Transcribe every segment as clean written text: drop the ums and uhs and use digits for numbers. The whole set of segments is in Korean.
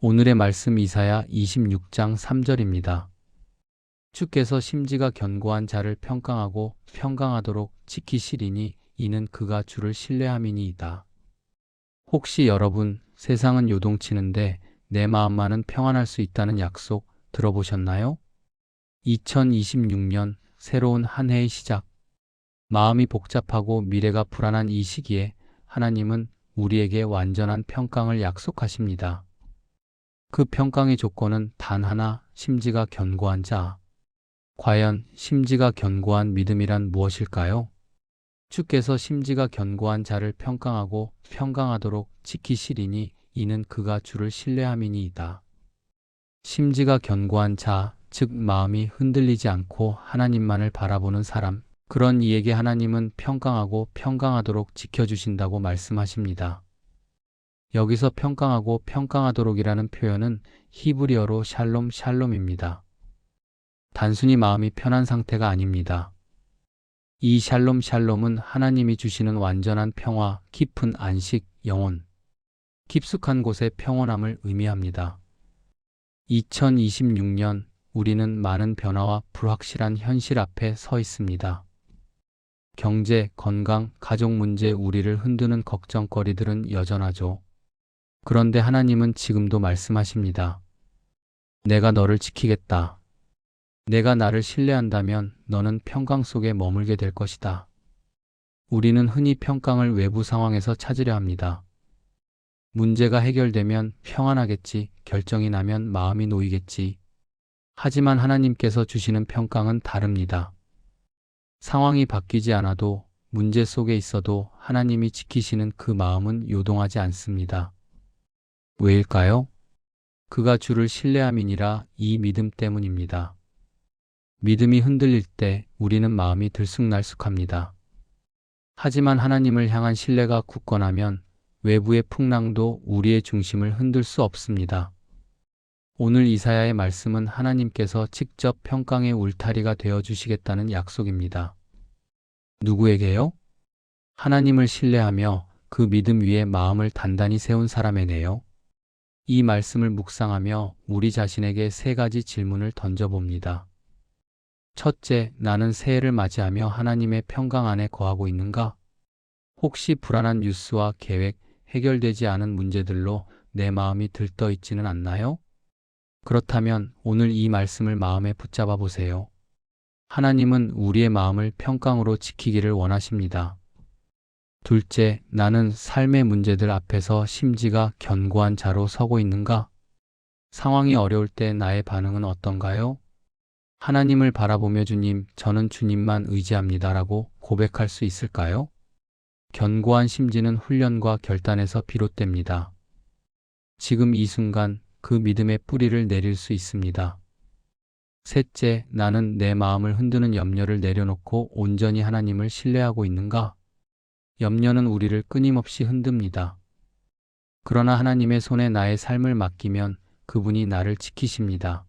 오늘의 말씀 이사야 26장 3절입니다. 주께서 심지가 견고한 자를 평강하고 평강하도록 지키시리니 이는 그가 주를 신뢰함이니이다. 혹시 여러분, 세상은 요동치는데 내 마음만은 평안할 수 있다는 약속 들어보셨나요? 2026년 새로운 한 해의 시작. 마음이 복잡하고 미래가 불안한 이 시기에 하나님은 우리에게 완전한 평강을 약속하십니다. 그 평강의 조건은 단 하나, 심지가 견고한 자. 과연 심지가 견고한 믿음이란 무엇일까요? 주께서 심지가 견고한 자를 평강하고 평강하도록 지키시리니 이는 그가 주를 신뢰함이니이다. 심지가 견고한 자, 즉 마음이 흔들리지 않고 하나님만을 바라보는 사람, 그런 이에게 하나님은 평강하고 평강하도록 지켜주신다고 말씀하십니다. 여기서 평강하고 평강하도록이라는 표현은 히브리어로 샬롬 샬롬입니다. 단순히 마음이 편한 상태가 아닙니다. 이 샬롬 샬롬은 하나님이 주시는 완전한 평화, 깊은 안식, 영혼, 깊숙한 곳의 평온함을 의미합니다. 2026년 우리는 많은 변화와 불확실한 현실 앞에 서 있습니다. 경제, 건강, 가족 문제, 우리를 흔드는 걱정거리들은 여전하죠. 그런데 하나님은 지금도 말씀하십니다. 내가 너를 지키겠다. 내가 나를 신뢰한다면 너는 평강 속에 머물게 될 것이다. 우리는 흔히 평강을 외부 상황에서 찾으려 합니다. 문제가 해결되면 평안하겠지, 결정이 나면 마음이 놓이겠지. 하지만 하나님께서 주시는 평강은 다릅니다. 상황이 바뀌지 않아도, 문제 속에 있어도 하나님이 지키시는 그 마음은 요동하지 않습니다. 왜일까요? 그가 주를 신뢰함이니라. 이 믿음 때문입니다. 믿음이 흔들릴 때 우리는 마음이 들쑥날쑥합니다. 하지만 하나님을 향한 신뢰가 굳건하면 외부의 풍랑도 우리의 중심을 흔들 수 없습니다. 오늘 이사야의 말씀은 하나님께서 직접 평강의 울타리가 되어 주시겠다는 약속입니다. 누구에게요? 하나님을 신뢰하며 그 믿음 위에 마음을 단단히 세운 사람에게요. 이 말씀을 묵상하며 우리 자신에게 세 가지 질문을 던져봅니다. 첫째, 나는 새해를 맞이하며 하나님의 평강 안에 거하고 있는가? 혹시 불안한 뉴스와 계획, 해결되지 않은 문제들로 내 마음이 들떠 있지는 않나요? 그렇다면 오늘 이 말씀을 마음에 붙잡아 보세요. 하나님은 우리의 마음을 평강으로 지키기를 원하십니다. 둘째, 나는 삶의 문제들 앞에서 심지가 견고한 자로 서고 있는가? 상황이 어려울 때 나의 반응은 어떤가요? 하나님을 바라보며 주님, 저는 주님만 의지합니다라고 고백할 수 있을까요? 견고한 심지는 훈련과 결단에서 비롯됩니다. 지금 이 순간 그 믿음의 뿌리를 내릴 수 있습니다. 셋째, 나는 내 마음을 흔드는 염려를 내려놓고 온전히 하나님을 신뢰하고 있는가? 염려는 우리를 끊임없이 흔듭니다. 그러나 하나님의 손에 나의 삶을 맡기면 그분이 나를 지키십니다.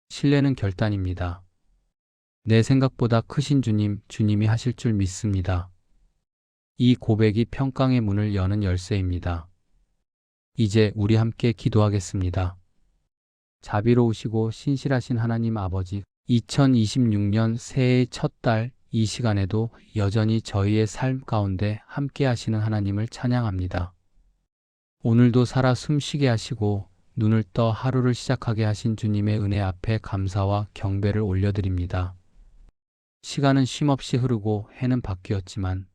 신뢰는 결단입니다. 내 생각보다 크신 주님, 주님이 하실 줄 믿습니다. 이 고백이 평강의 문을 여는 열쇠입니다. 이제 우리 함께 기도하겠습니다. 자비로우시고 신실하신 하나님 아버지, 2026년 새해의 첫 달 이 시간에도 여전히 저희의 삶 가운데 함께 하시는 하나님을 찬양합니다. 오늘도 살아 숨쉬게 하시고 눈을 떠 하루를 시작하게 하신 주님의 은혜 앞에 감사와 경배를 올려드립니다. 시간은 쉼없이 흐르고 해는 바뀌었지만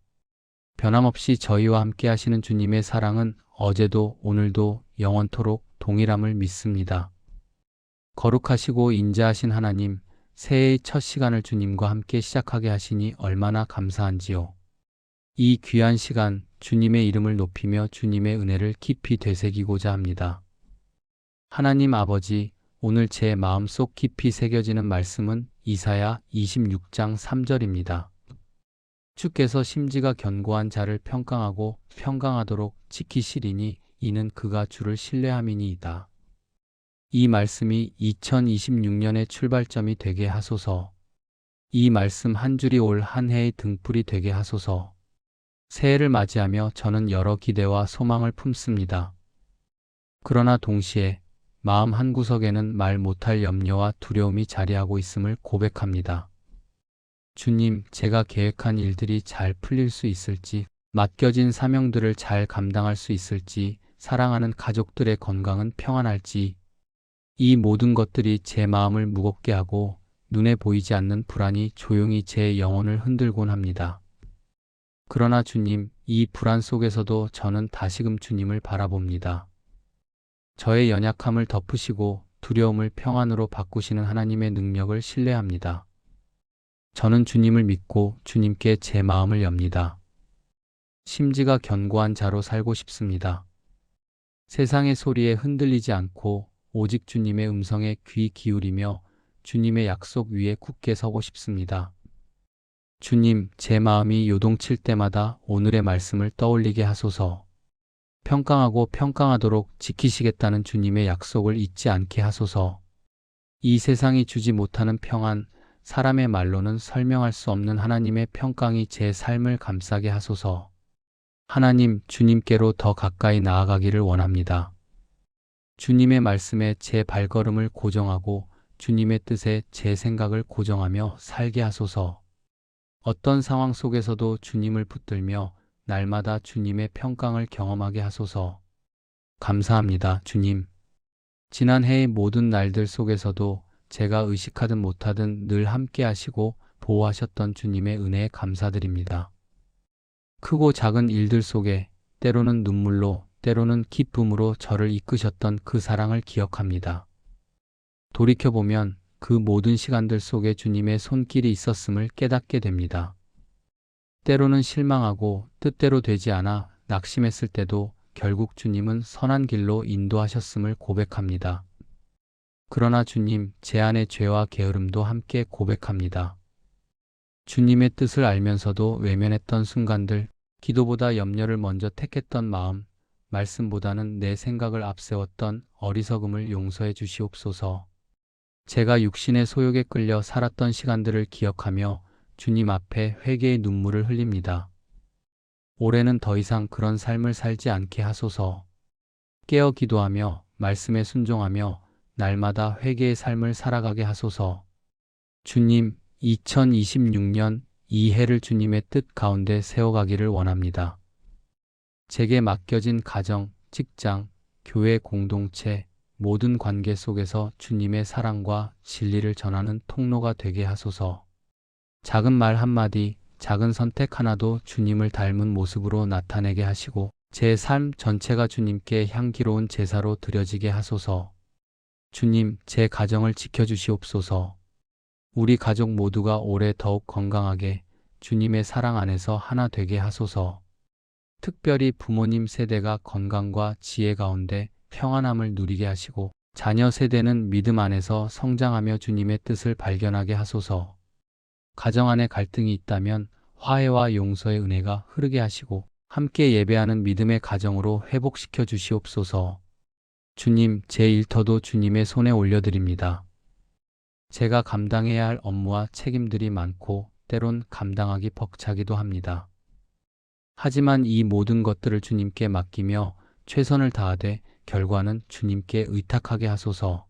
변함없이 저희와 함께 하시는 주님의 사랑은 어제도 오늘도 영원토록 동일함을 믿습니다. 거룩하시고 인자하신 하나님, 새해의 첫 시간을 주님과 함께 시작하게 하시니 얼마나 감사한지요. 이 귀한 시간 주님의 이름을 높이며 주님의 은혜를 깊이 되새기고자 합니다. 하나님 아버지, 오늘 제 마음속 깊이 새겨지는 말씀은 이사야 26장 3절입니다. 주께서 심지가 견고한 자를 평강하고 평강하도록 지키시리니 이는 그가 주를 신뢰함이니이다. 이 말씀이 2026년의 출발점이 되게 하소서. 이 말씀 한 줄이 올 한 해의 등불이 되게 하소서. 새해를 맞이하며 저는 여러 기대와 소망을 품습니다. 그러나 동시에 마음 한구석에는 말 못할 염려와 두려움이 자리하고 있음을 고백합니다. 주님, 제가 계획한 일들이 잘 풀릴 수 있을지, 맡겨진 사명들을 잘 감당할 수 있을지, 사랑하는 가족들의 건강은 평안할지, 이 모든 것들이 제 마음을 무겁게 하고 눈에 보이지 않는 불안이 조용히 제 영혼을 흔들곤 합니다. 그러나 주님, 이 불안 속에서도 저는 다시금 주님을 바라봅니다. 저의 연약함을 덮으시고 두려움을 평안으로 바꾸시는 하나님의 능력을 신뢰합니다. 저는 주님을 믿고 주님께 제 마음을 엽니다. 심지가 견고한 자로 살고 싶습니다. 세상의 소리에 흔들리지 않고 오직 주님의 음성에 귀 기울이며 주님의 약속 위에 굳게 서고 싶습니다. 주님, 제 마음이 요동칠 때마다 오늘의 말씀을 떠올리게 하소서. 평강하고 평강하도록 지키시겠다는 주님의 약속을 잊지 않게 하소서. 이 세상이 주지 못하는 평안, 사람의 말로는 설명할 수 없는 하나님의 평강이 제 삶을 감싸게 하소서. 하나님, 주님께로 더 가까이 나아가기를 원합니다. 주님의 말씀에 제 발걸음을 고정하고 주님의 뜻에 제 생각을 고정하며 살게 하소서. 어떤 상황 속에서도 주님을 붙들며 날마다 주님의 평강을 경험하게 하소서. 감사합니다, 주님. 지난 해의 모든 날들 속에서도 제가 의식하든 못하든 늘 함께 하시고 보호하셨던 주님의 은혜에 감사드립니다. 크고 작은 일들 속에 때로는 눈물로, 때로는 기쁨으로 저를 이끄셨던 그 사랑을 기억합니다. 돌이켜보면 그 모든 시간들 속에 주님의 손길이 있었음을 깨닫게 됩니다. 때로는 실망하고 뜻대로 되지 않아 낙심했을 때도 결국 주님은 선한 길로 인도하셨음을 고백합니다. 그러나 주님, 제 안의 죄와 게으름도 함께 고백합니다. 주님의 뜻을 알면서도 외면했던 순간들, 기도보다 염려를 먼저 택했던 마음, 말씀보다는 내 생각을 앞세웠던 어리석음을 용서해 주시옵소서. 제가 육신의 소욕에 끌려 살았던 시간들을 기억하며 주님 앞에 회개의 눈물을 흘립니다. 올해는 더 이상 그런 삶을 살지 않게 하소서. 깨어 기도하며 말씀에 순종하며 날마다 회개의 삶을 살아가게 하소서. 주님, 2026년 이 해를 주님의 뜻 가운데 세워가기를 원합니다. 제게 맡겨진 가정, 직장, 교회 공동체, 모든 관계 속에서 주님의 사랑과 진리를 전하는 통로가 되게 하소서. 작은 말 한마디, 작은 선택 하나도 주님을 닮은 모습으로 나타내게 하시고 제 삶 전체가 주님께 향기로운 제사로 드려지게 하소서. 주님, 제 가정을 지켜주시옵소서. 우리 가족 모두가 올해 더욱 건강하게 주님의 사랑 안에서 하나 되게 하소서. 특별히 부모님 세대가 건강과 지혜 가운데 평안함을 누리게 하시고 자녀 세대는 믿음 안에서 성장하며 주님의 뜻을 발견하게 하소서. 가정 안에 갈등이 있다면 화해와 용서의 은혜가 흐르게 하시고 함께 예배하는 믿음의 가정으로 회복시켜 주시옵소서. 주님, 제 일터도 주님의 손에 올려드립니다. 제가 감당해야 할 업무와 책임들이 많고 때론 감당하기 벅차기도 합니다. 하지만 이 모든 것들을 주님께 맡기며 최선을 다하되 결과는 주님께 의탁하게 하소서.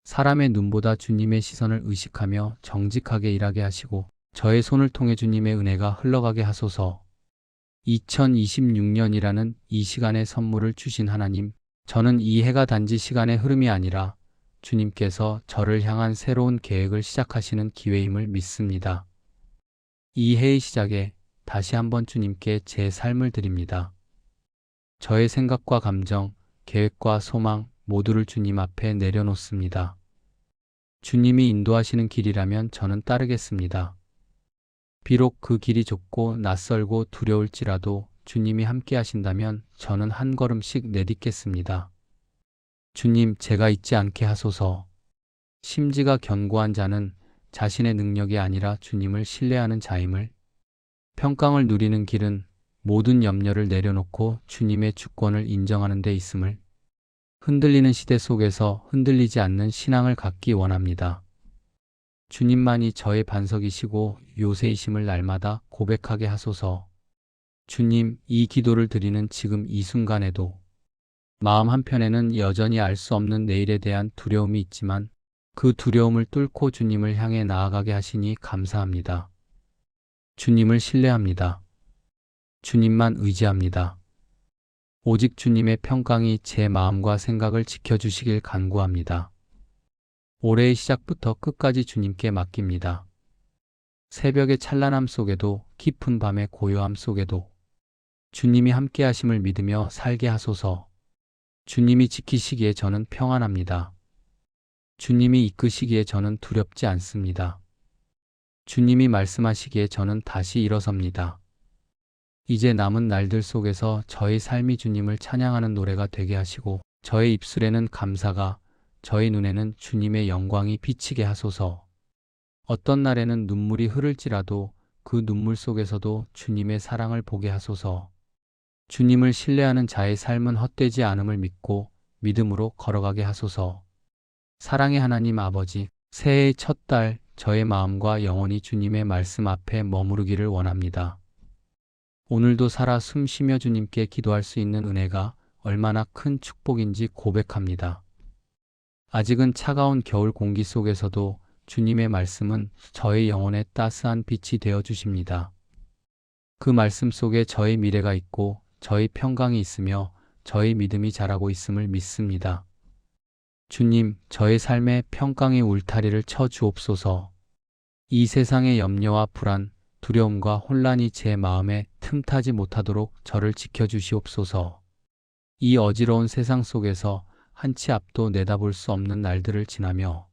사람의 눈보다 주님의 시선을 의식하며 정직하게 일하게 하시고 저의 손을 통해 주님의 은혜가 흘러가게 하소서. 2026년이라는 이 시간의 선물을 주신 하나님, 저는 이 해가 단지 시간의 흐름이 아니라 주님께서 저를 향한 새로운 계획을 시작하시는 기회임을 믿습니다. 이 해의 시작에 다시 한번 주님께 제 삶을 드립니다. 저의 생각과 감정, 계획과 소망 모두를 주님 앞에 내려놓습니다. 주님이 인도하시는 길이라면 저는 따르겠습니다. 비록 그 길이 좁고 낯설고 두려울지라도 주님이 함께 하신다면 저는 한 걸음씩 내딛겠습니다. 주님, 제가 잊지 않게 하소서. 심지가 견고한 자는 자신의 능력이 아니라 주님을 신뢰하는 자임을, 평강을 누리는 길은 모든 염려를 내려놓고 주님의 주권을 인정하는 데 있음을, 흔들리는 시대 속에서 흔들리지 않는 신앙을 갖기 원합니다. 주님만이 저의 반석이시고 요새이심을 날마다 고백하게 하소서. 주님, 이 기도를 드리는 지금 이 순간에도 마음 한편에는 여전히 알 수 없는 내일에 대한 두려움이 있지만 그 두려움을 뚫고 주님을 향해 나아가게 하시니 감사합니다. 주님을 신뢰합니다. 주님만 의지합니다. 오직 주님의 평강이 제 마음과 생각을 지켜주시길 간구합니다. 올해의 시작부터 끝까지 주님께 맡깁니다. 새벽의 찬란함 속에도 깊은 밤의 고요함 속에도 주님이 함께 하심을 믿으며 살게 하소서. 주님이 지키시기에 저는 평안합니다. 주님이 이끄시기에 저는 두렵지 않습니다. 주님이 말씀하시기에 저는 다시 일어섭니다. 이제 남은 날들 속에서 저의 삶이 주님을 찬양하는 노래가 되게 하시고 저의 입술에는 감사가, 저의 눈에는 주님의 영광이 비치게 하소서. 어떤 날에는 눈물이 흐를지라도 그 눈물 속에서도 주님의 사랑을 보게 하소서. 주님을 신뢰하는 자의 삶은 헛되지 않음을 믿고 믿음으로 걸어가게 하소서. 사랑의 하나님 아버지, 새해의 첫 달 저의 마음과 영혼이 주님의 말씀 앞에 머무르기를 원합니다. 오늘도 살아 숨쉬며 주님께 기도할 수 있는 은혜가 얼마나 큰 축복인지 고백합니다. 아직은 차가운 겨울 공기 속에서도 주님의 말씀은 저의 영혼에 따스한 빛이 되어 주십니다. 그 말씀 속에 저의 미래가 있고 저의 평강이 있으며 저의 믿음이 자라고 있음을 믿습니다. 주님, 저의 삶에 평강의 울타리를 쳐 주옵소서. 이 세상의 염려와 불안, 두려움과 혼란이 제 마음에 틈타지 못하도록 저를 지켜주시옵소서. 이 어지러운 세상 속에서 한 치 앞도 내다볼 수 없는 날들을 지나며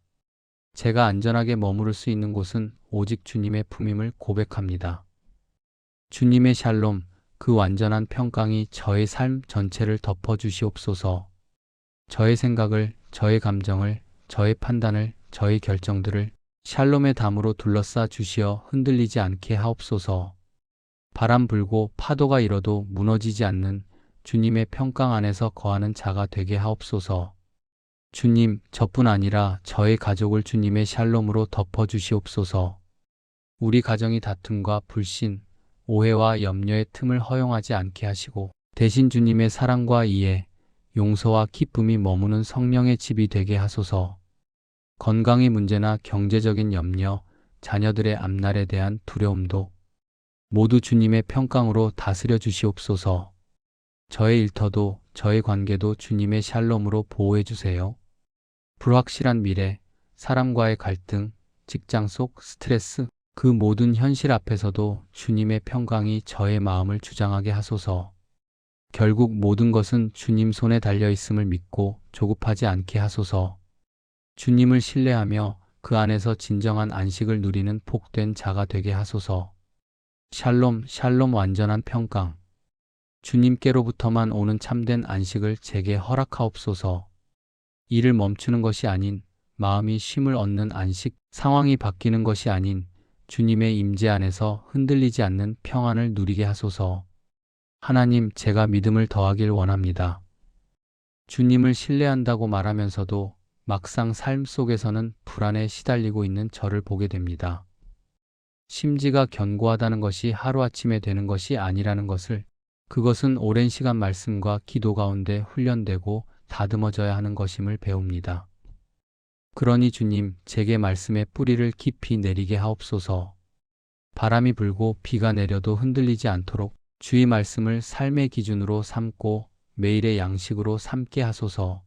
제가 안전하게 머무를 수 있는 곳은 오직 주님의 품임을 고백합니다. 주님의 샬롬, 그 완전한 평강이 저의 삶 전체를 덮어주시옵소서. 저의 생각을, 저의 감정을, 저의 판단을, 저의 결정들을 샬롬의 담으로 둘러싸 주시어 흔들리지 않게 하옵소서. 바람 불고 파도가 일어도 무너지지 않는 주님의 평강 안에서 거하는 자가 되게 하옵소서. 주님, 저뿐 아니라 저의 가족을 주님의 샬롬으로 덮어주시옵소서. 우리 가정이 다툼과 불신, 오해와 염려의 틈을 허용하지 않게 하시고 대신 주님의 사랑과 이해, 용서와 기쁨이 머무는 성령의 집이 되게 하소서. 건강의 문제나 경제적인 염려, 자녀들의 앞날에 대한 두려움도 모두 주님의 평강으로 다스려 주시옵소서. 저의 일터도 저의 관계도 주님의 샬롬으로 보호해 주세요. 불확실한 미래, 사람과의 갈등, 직장 속 스트레스, 그 모든 현실 앞에서도 주님의 평강이 저의 마음을 주장하게 하소서. 결국 모든 것은 주님 손에 달려 있음을 믿고 조급하지 않게 하소서. 주님을 신뢰하며 그 안에서 진정한 안식을 누리는 복된 자가 되게 하소서. 샬롬, 샬롬 완전한 평강. 주님께로부터만 오는 참된 안식을 제게 허락하옵소서. 일을 멈추는 것이 아닌 마음이 쉼을 얻는 안식, 상황이 바뀌는 것이 아닌 주님의 임재 안에서 흔들리지 않는 평안을 누리게 하소서. 하나님, 제가 믿음을 더하길 원합니다. 주님을 신뢰한다고 말하면서도 막상 삶 속에서는 불안에 시달리고 있는 저를 보게 됩니다. 심지가 견고하다는 것이 하루아침에 되는 것이 아니라는 것을, 그것은 오랜 시간 말씀과 기도 가운데 훈련되고 다듬어져야 하는 것임을 배웁니다. 그러니 주님, 제게 말씀의 뿌리를 깊이 내리게 하옵소서. 바람이 불고 비가 내려도 흔들리지 않도록 주의 말씀을 삶의 기준으로 삼고 매일의 양식으로 삼게 하소서.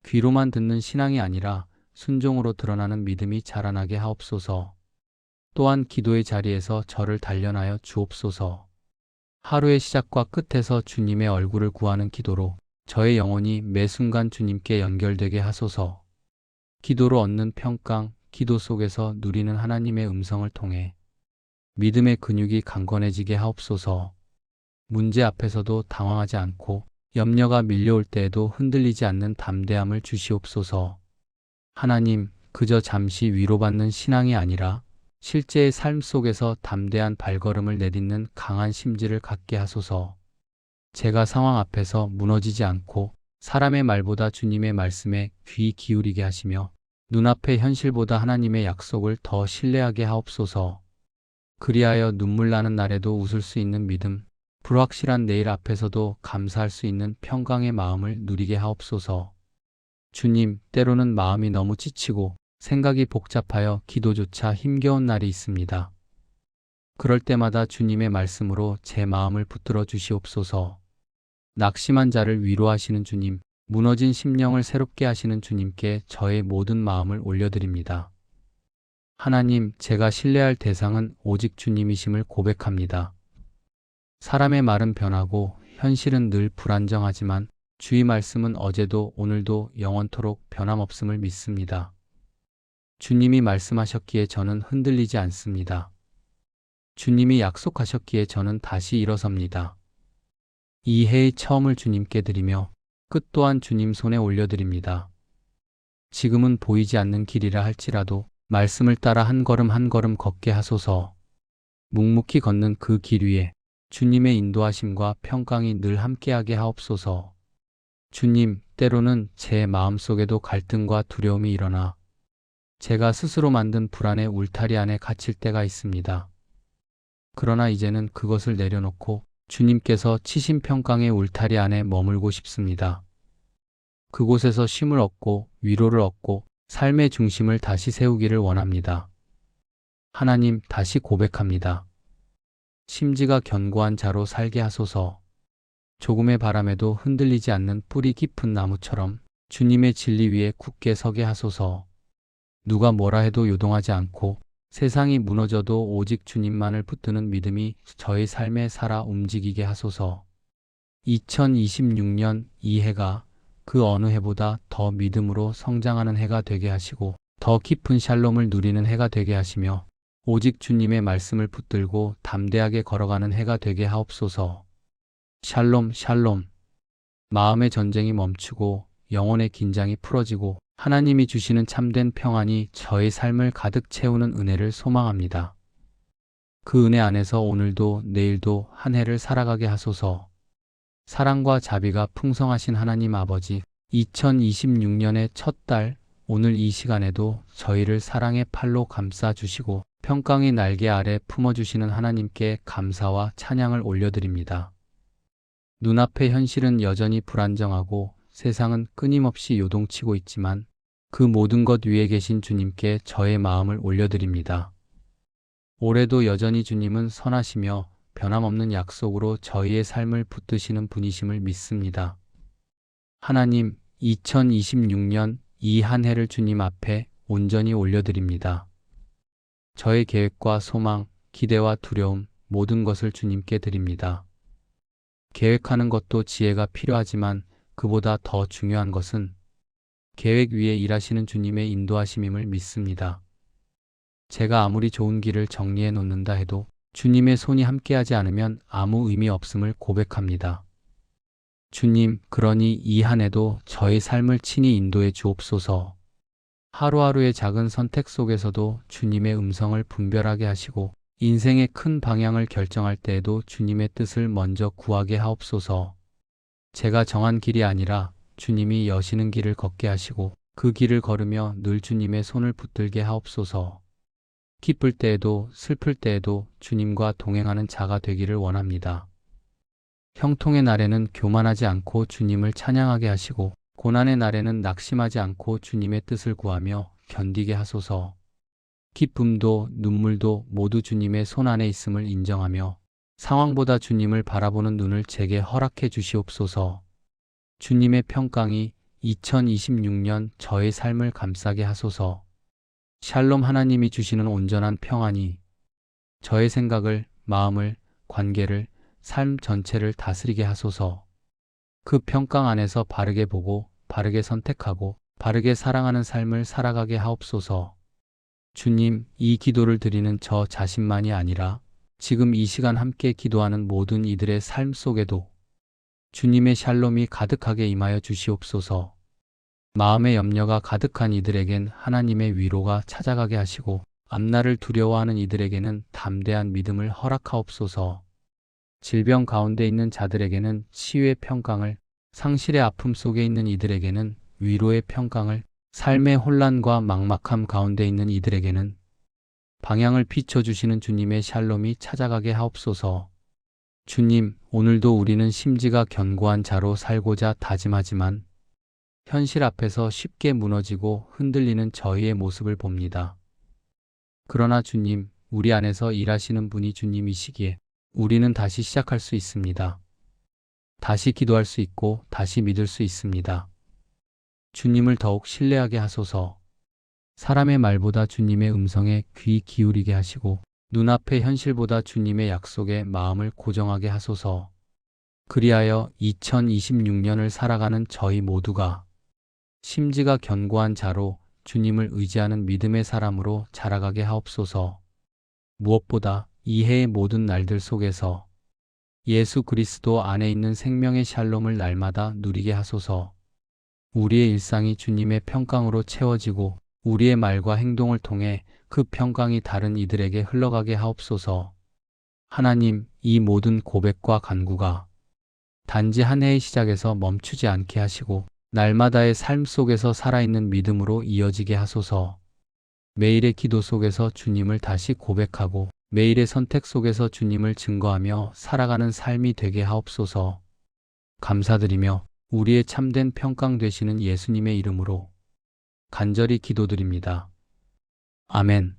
귀로만 듣는 신앙이 아니라 순종으로 드러나는 믿음이 자라나게 하옵소서. 또한 기도의 자리에서 저를 단련하여 주옵소서. 하루의 시작과 끝에서 주님의 얼굴을 구하는 기도로 저의 영혼이 매 순간 주님께 연결되게 하소서. 기도로 얻는 평강, 기도 속에서 누리는 하나님의 음성을 통해 믿음의 근육이 강건해지게 하옵소서. 문제 앞에서도 당황하지 않고 염려가 밀려올 때에도 흔들리지 않는 담대함을 주시옵소서. 하나님, 그저 잠시 위로받는 신앙이 아니라 실제의 삶 속에서 담대한 발걸음을 내딛는 강한 심지를 갖게 하소서. 제가 상황 앞에서 무너지지 않고 사람의 말보다 주님의 말씀에 귀 기울이게 하시며 눈앞의 현실보다 하나님의 약속을 더 신뢰하게 하옵소서. 그리하여 눈물 나는 날에도 웃을 수 있는 믿음, 불확실한 내일 앞에서도 감사할 수 있는 평강의 마음을 누리게 하옵소서. 주님, 때로는 마음이 너무 지치고 생각이 복잡하여 기도조차 힘겨운 날이 있습니다. 그럴 때마다 주님의 말씀으로 제 마음을 붙들어 주시옵소서. 낙심한 자를 위로하시는 주님, 무너진 심령을 새롭게 하시는 주님께 저의 모든 마음을 올려드립니다. 하나님, 제가 신뢰할 대상은 오직 주님이심을 고백합니다. 사람의 말은 변하고 현실은 늘 불안정하지만 주의 말씀은 어제도 오늘도 영원토록 변함없음을 믿습니다. 주님이 말씀하셨기에 저는 흔들리지 않습니다. 주님이 약속하셨기에 저는 다시 일어섭니다. 이 해의 처음을 주님께 드리며 끝 또한 주님 손에 올려드립니다. 지금은 보이지 않는 길이라 할지라도 말씀을 따라 한 걸음 한 걸음 걷게 하소서. 묵묵히 걷는 그 길 위에 주님의 인도하심과 평강이 늘 함께하게 하옵소서. 주님, 때로는 제 마음속에도 갈등과 두려움이 일어나 제가 스스로 만든 불안의 울타리 안에 갇힐 때가 있습니다. 그러나 이제는 그것을 내려놓고 주님께서 치신 평강의 울타리 안에 머물고 싶습니다. 그곳에서 쉼을 얻고 위로를 얻고 삶의 중심을 다시 세우기를 원합니다. 하나님, 다시 고백합니다. 심지가 견고한 자로 살게 하소서. 조금의 바람에도 흔들리지 않는 뿌리 깊은 나무처럼 주님의 진리 위에 굳게 서게 하소서. 누가 뭐라 해도 요동하지 않고 세상이 무너져도 오직 주님만을 붙드는 믿음이 저의 삶에 살아 움직이게 하소서. 2026년 이 해가 그 어느 해보다 더 믿음으로 성장하는 해가 되게 하시고 더 깊은 샬롬을 누리는 해가 되게 하시며 오직 주님의 말씀을 붙들고 담대하게 걸어가는 해가 되게 하옵소서. 샬롬, 샬롬. 마음의 전쟁이 멈추고 영혼의 긴장이 풀어지고 하나님이 주시는 참된 평안이 저의 삶을 가득 채우는 은혜를 소망합니다. 그 은혜 안에서 오늘도 내일도 한 해를 살아가게 하소서. 사랑과 자비가 풍성하신 하나님 아버지, 2026년의 첫 달, 오늘 이 시간에도 저희를 사랑의 팔로 감싸 주시고 평강의 날개 아래 품어주시는 하나님께 감사와 찬양을 올려드립니다. 눈앞의 현실은 여전히 불안정하고 세상은 끊임없이 요동치고 있지만 그 모든 것 위에 계신 주님께 저의 마음을 올려드립니다. 올해도 여전히 주님은 선하시며 변함없는 약속으로 저희의 삶을 붙드시는 분이심을 믿습니다. 하나님, 2026년 이 한 해를 주님 앞에 온전히 올려드립니다. 저의 계획과 소망, 기대와 두려움, 모든 것을 주님께 드립니다. 계획하는 것도 지혜가 필요하지만 그보다 더 중요한 것은 계획 위에 일하시는 주님의 인도하심임을 믿습니다. 제가 아무리 좋은 길을 정리해 놓는다 해도 주님의 손이 함께하지 않으면 아무 의미 없음을 고백합니다. 주님, 그러니 이 한 해도 저의 삶을 친히 인도해 주옵소서. 하루하루의 작은 선택 속에서도 주님의 음성을 분별하게 하시고 인생의 큰 방향을 결정할 때에도 주님의 뜻을 먼저 구하게 하옵소서. 제가 정한 길이 아니라 주님이 여시는 길을 걷게 하시고 그 길을 걸으며 늘 주님의 손을 붙들게 하옵소서. 기쁠 때에도 슬플 때에도 주님과 동행하는 자가 되기를 원합니다. 형통의 날에는 교만하지 않고 주님을 찬양하게 하시고 고난의 날에는 낙심하지 않고 주님의 뜻을 구하며 견디게 하소서. 기쁨도 눈물도 모두 주님의 손 안에 있음을 인정하며 상황보다 주님을 바라보는 눈을 제게 허락해 주시옵소서. 주님의 평강이 2026년 저의 삶을 감싸게 하소서. 샬롬, 하나님이 주시는 온전한 평안이 저의 생각을, 마음을, 관계를, 삶 전체를 다스리게 하소서. 그 평강 안에서 바르게 보고 바르게 선택하고 바르게 사랑하는 삶을 살아가게 하옵소서. 주님, 이 기도를 드리는 저 자신만이 아니라 지금 이 시간 함께 기도하는 모든 이들의 삶 속에도 주님의 샬롬이 가득하게 임하여 주시옵소서. 마음의 염려가 가득한 이들에겐 하나님의 위로가 찾아가게 하시고 앞날을 두려워하는 이들에게는 담대한 믿음을 허락하옵소서. 질병 가운데 있는 자들에게는 치유의 평강을, 상실의 아픔 속에 있는 이들에게는 위로의 평강을, 삶의 혼란과 막막함 가운데 있는 이들에게는 방향을 비춰주시는 주님의 샬롬이 찾아가게 하옵소서. 주님, 오늘도 우리는 심지가 견고한 자로 살고자 다짐하지만 현실 앞에서 쉽게 무너지고 흔들리는 저희의 모습을 봅니다. 그러나 주님, 우리 안에서 일하시는 분이 주님이시기에 우리는 다시 시작할 수 있습니다. 다시 기도할 수 있고 다시 믿을 수 있습니다. 주님을 더욱 신뢰하게 하소서. 사람의 말보다 주님의 음성에 귀 기울이게 하시고 눈앞의 현실보다 주님의 약속에 마음을 고정하게 하소서. 그리하여 2026년을 살아가는 저희 모두가 심지가 견고한 자로 주님을 의지하는 믿음의 사람으로 자라가게 하옵소서. 무엇보다 이 해의 모든 날들 속에서 예수 그리스도 안에 있는 생명의 샬롬을 날마다 누리게 하소서. 우리의 일상이 주님의 평강으로 채워지고 우리의 말과 행동을 통해 그 평강이 다른 이들에게 흘러가게 하옵소서. 하나님, 이 모든 고백과 간구가 단지 한 해의 시작에서 멈추지 않게 하시고 날마다의 삶 속에서 살아있는 믿음으로 이어지게 하소서. 매일의 기도 속에서 주님을 다시 고백하고 매일의 선택 속에서 주님을 증거하며 살아가는 삶이 되게 하옵소서. 감사드리며 우리의 참된 평강 되시는 예수님의 이름으로 간절히 기도드립니다. 아멘.